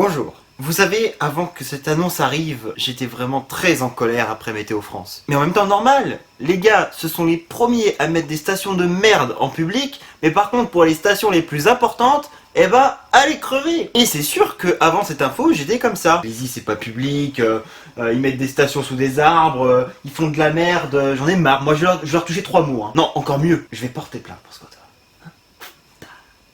Bonjour. Vous savez, avant que cette annonce arrive, j'étais vraiment très en colère après Météo France. Mais en même temps normal, les gars, ce sont les premiers à mettre des stations de merde en public, mais par contre pour les stations les plus importantes, eh ben, allez crever. Et c'est sûr que avant cette info, j'étais comme ça. Allez-y, c'est pas public, ils mettent des stations sous des arbres, ils font de la merde, j'en ai marre. Moi je leur toucher 3 mots. Hein. Non, encore mieux, je vais porter plainte pour ce côté.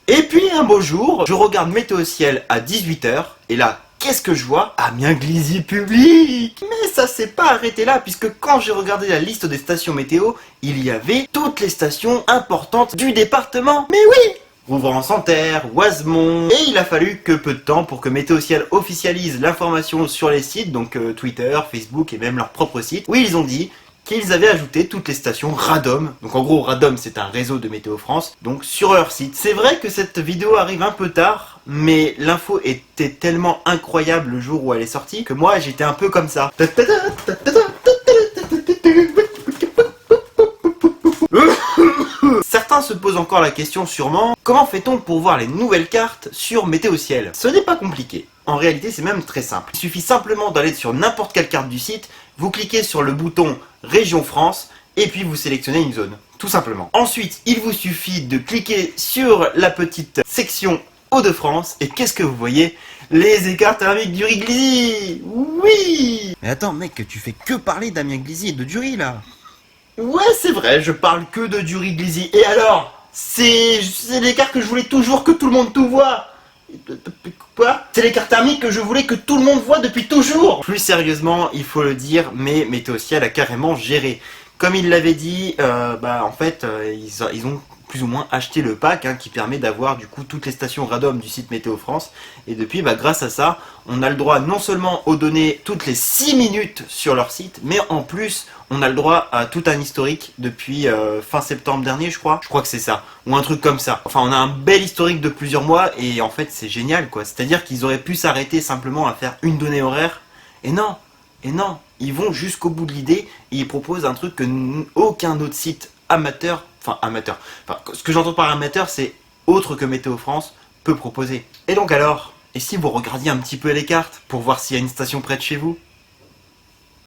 Et puis un beau jour, je regarde Météo Ciel à 18 h, et là, qu'est-ce que je vois? Amiens-Glizy public. Mais ça s'est pas arrêté là, puisque quand j'ai regardé la liste des stations météo, il y avait toutes les stations importantes du département. Mais oui, Rouvray-en-Santerre, Oisemont, et il a fallu que peu de temps pour que Météo Ciel officialise l'information sur les sites, donc Twitter, Facebook et même leur propre site, où ils ont dit qu'ils avaient ajouté toutes les stations Radom. Donc en gros, Radom c'est un réseau de Météo France, donc sur leur site. C'est vrai que cette vidéo arrive un peu tard, mais l'info était tellement incroyable le jour où elle est sortie que moi j'étais un peu comme ça. Certains se posent encore la question sûrement, comment fait-on pour voir les nouvelles cartes sur Météo Ciel? Ce n'est pas compliqué. En réalité, c'est même très simple. Il suffit simplement d'aller sur n'importe quelle carte du site, vous cliquez sur le bouton Région France, et puis vous sélectionnez une zone. Tout simplement. Ensuite, il vous suffit de cliquer sur la petite section Hauts-de-France, et qu'est-ce que vous voyez? Les écarts thermiques du Glizy. Oui. Mais attends mec, tu fais que parler d'Amiens-Glizy et de Dury là. Ouais, c'est vrai, je parle que de Dury-Glizy. Et alors? C'est l'écart que je voulais toujours que tout le monde tout voit. Quoi? C'est l'écart thermique que je voulais que tout le monde voit depuis toujours. Plus sérieusement, il faut le dire, mais Météo Ciel a carrément géré. Comme il l'avait dit, en fait, ils ont plus ou moins acheté le pack qui permet d'avoir du coup toutes les stations Radom du site Météo France. Et depuis, grâce à ça, on a le droit non seulement aux données toutes les 6 minutes sur leur site, mais en plus, on a le droit à tout un historique depuis fin septembre dernier, je crois. Je crois que c'est ça, ou un truc comme ça. Enfin, on a un bel historique de plusieurs mois, et en fait, c'est génial, quoi. C'est-à-dire qu'ils auraient pu s'arrêter simplement à faire une donnée horaire, et non, ils vont jusqu'au bout de l'idée, et ils proposent un truc que aucun autre site amateur, ce que j'entends par amateur, c'est autre que Météo France, peut proposer. Et donc alors, et si vous regardiez un petit peu les cartes, pour voir s'il y a une station près de chez vous?